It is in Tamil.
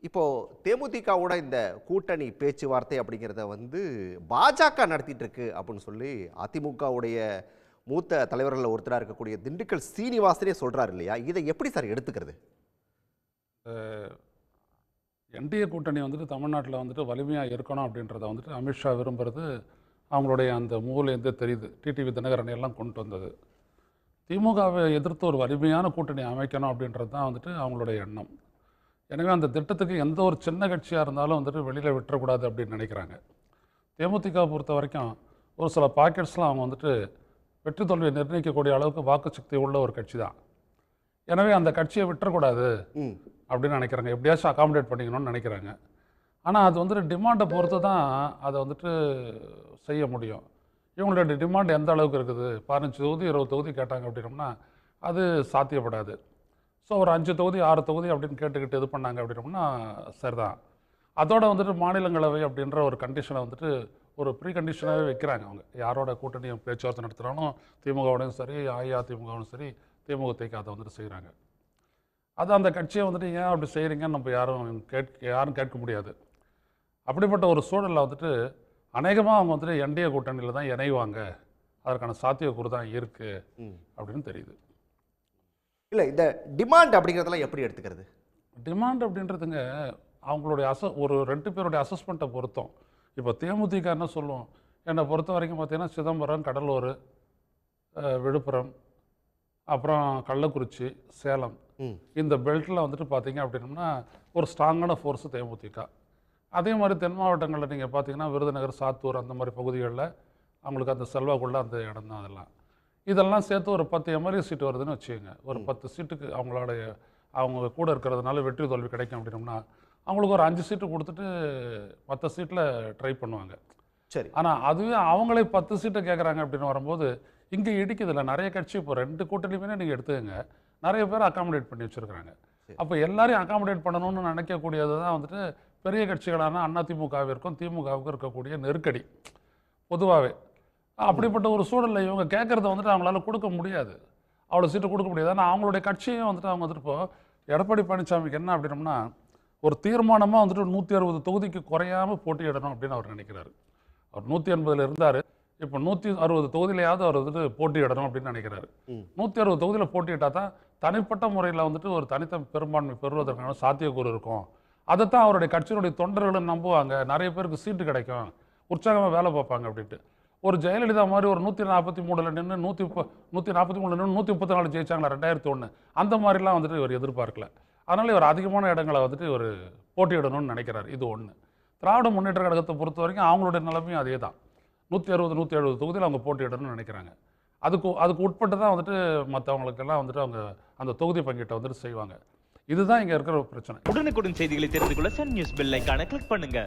இப்போது தேமுதிகவோட இந்த கூட்டணி பேச்சுவார்த்தை அப்படிங்கிறத பாஜக நடத்திட்டு இருக்கு அப்படின்னு சொல்லி அதிமுகவுடைய மூத்த தலைவர்களில் ஒருத்தராக இருக்கக்கூடிய திண்டுக்கல் சீனிவாசனே சொல்கிறார் இல்லையா? இதை எப்படி சார் எடுத்துக்கிறது? என்டிஏ கூட்டணி தமிழ்நாட்டில் வலிமையாக இருக்கணும் அப்படின்றத அமித்ஷா விரும்புகிறது அவங்களுடைய அந்த மூலேருந்து தெரியுது. டிடிவி தினகரன் எல்லாம் கொண்டு வந்தது. திமுகவை எதிர்த்து ஒரு வலிமையான கூட்டணி அமைக்கணும் அப்படின்றது தான் அவங்களுடைய எண்ணம். எனவே அந்த திட்டத்துக்கு எந்த ஒரு சின்ன கட்சியாக இருந்தாலும் வெளியில் விட்டுறக்கூடாது அப்படின்னு நினைக்கிறாங்க. தேமுதிக பொறுத்த வரைக்கும் ஒரு சில பாக்கெட்ஸ்லாம் அவங்க வெற்றி தோல்வியை நிர்ணயிக்கக்கூடிய அளவுக்கு வாக்கு சக்தி உள்ள ஒரு கட்சி தான். எனவே அந்த கட்சியை விட்டுறக்கூடாது அப்படின்னு நினைக்கிறாங்க. எப்படியாச்சும் அகாமடேட் பண்ணிக்கணும்னு நினைக்கிறாங்க. ஆனால் அது டிமாண்டை பொறுத்து தான் அதை செய்ய முடியும். இவங்களுடைய டிமாண்ட் எந்த அளவுக்கு இருக்குது? 15 தொகுதி 20 தொகுதி கேட்டாங்க அப்படின்னோம்னா அது சாத்தியப்படாது. ஸோ ஒரு 5 தொகுதி 6 தொகுதி அப்படின்னு கேட்டுக்கிட்டு இது பண்ணாங்க அப்படின்னோம்னா சரிதான். அதோட மாநிலங்களவை அப்படின்ற ஒரு கண்டிஷனை ஒரு ப்ரீ கண்டிஷனாகவே வைக்கிறாங்க. அவங்க யாரோட கூட்டணி பேச்சுவார்த்தை நடத்துகிறாலும் திமுகவோடையும் சரி, அஇஅதிமுகவும் சரி, தேமுதிக அதை செய்கிறாங்க. அது அந்த கட்சியை ஏன் அப்படி செய்கிறீங்கன்னு நம்ம யாரும் கேட்க முடியாது. அப்படிப்பட்ட ஒரு சூழலில் அநேகமாக அவங்க என்டிஏ கூட்டணியில் தான் இணைவாங்க. அதற்கான சாத்தியக்கூறு தான் இருக்குது அப்படின்னு தெரியுது. இல்லை, இந்த டிமாண்ட் அப்படிங்கிறதெல்லாம் எப்படி எடுத்துக்கிறது? டிமாண்ட் அப்படின்றதுங்க அவங்களுடைய ஒரு 2 பேருடைய அசஸ்மெண்ட்டை பொறுத்தோம். இப்போ தேமுதிக என்ன சொல்லுவோம், என்னை பொறுத்த வரைக்கும் பார்த்தீங்கன்னா சிதம்பரம், கடலூர், விழுப்புரம், அப்புறம் கள்ளக்குறிச்சி, சேலம், இந்த பெல்ட்டில் பார்த்தீங்க அப்படின்னோம்னா ஒரு ஸ்ட்ராங்கான ஃபோர்ஸு தேமுதிக. அதே மாதிரி தென் மாவட்டங்களில் நீங்கள் பார்த்தீங்கன்னா விருதுநகர், சாத்தூர் அந்த மாதிரி பகுதிகளில் அவங்களுக்கு அந்த செல்வாக்குள்ள அந்த இடம் தான். இதெல்லாம் சேர்த்து ஒரு 10 எம்எல்ஏ சீட்டு வருதுன்னு வச்சுக்கோங்க. ஒரு 10 சீட்டுக்கு அவங்க கூட இருக்கிறதுனால வெற்றி தோல்வி கிடைக்கும் அப்படின்னோம்னா அவங்களுக்கு ஒரு 5 சீட்டு கொடுத்துட்டு மற்ற சீட்டில் ட்ரை பண்ணுவாங்க. சரி. ஆனால் அதுவே அவங்களே 10 சீட்டை கேட்குறாங்க அப்படின்னு வரும்போது இங்கே இடிக்குதில்ல. நிறைய கட்சி இப்போ 2 கூட்டணியுமே நீங்கள் எடுத்துக்கங்க, நிறைய பேர் அகாமடேட் பண்ணி வச்சுருக்கிறாங்க. அப்போ எல்லாரையும் அகாமடேட் பண்ணணும்னு நினைக்கக்கூடியது தான் பெரிய கட்சிகளான அதிமுகவிற்கும் திமுகவுக்கும் இருக்கக்கூடிய நெருக்கடி பொதுவாகவே. அப்படிப்பட்ட ஒரு சூழலில் இவங்க கேட்குறத அவங்களால கொடுக்க முடியாது, அவ்வளோ சீட்டு கொடுக்க முடியாது. ஆனால் அவங்களுடைய கட்சியும் அவங்க இப்போ எடப்பாடி பழனிசாமிக்கு என்ன அப்படின்னோம்னா ஒரு தீர்மானமாக 160 தொகுதிக்கு குறையாமல் போட்டியிடணும் அப்படின்னு அவர் நினைக்கிறாரு. அவர் 180 இருந்தார், இப்போ 160 தொகுதியிலையாவது அவர் போட்டியிடணும் அப்படின்னு நினைக்கிறாரு. 160 தொகுதியில் போட்டியிட்டால் தான் தனிப்பட்ட முறையில் ஒரு தனித்த பெரும்பான்மை பெறுவதற்கான சாத்தியக்கூறு இருக்கும். அதைத்தான் அவருடைய கட்சியினுடைய தொண்டர்களும் நம்புவாங்க. நிறைய பேருக்கு சீட்டு கிடைக்கும், உற்சாகமாக வேலை பார்ப்பாங்க அப்படின்ட்டு. ஒரு ஜெயலலிதா மாதிரி ஒரு 143 நின்று 143 நின்று 134 ஜெயிச்சாங்களா 2001, அந்த மாதிரிலாம் இவர் எதிர்பார்க்கல. அதனால் இவர் அதிகமான இடங்களை இவர் போட்டியிடணும்னு நினைக்கிறார். இது ஒன்று. திராவிட முன்னேற்ற கழகத்தை பொறுத்த வரைக்கும் அவங்களுடைய நிலைமையும் அதே தான். 160 170 தொகுதியில் அவங்க போட்டியிடணும்னு நினைக்கிறாங்க. அதுக்கு உட்பட்டு தான் மற்றவங்களுக்கெல்லாம் அவங்க அந்த தொகுதி பங்கீட்டை செய்வாங்க. இதுதான் இங்கே இருக்கிற பிரச்சனை. உடனுக்குடன் செய்திகளை தெரிந்து கொள்ள சன் நியூஸ் பெல் ஐகானை கிளிக் பண்ணுங்க.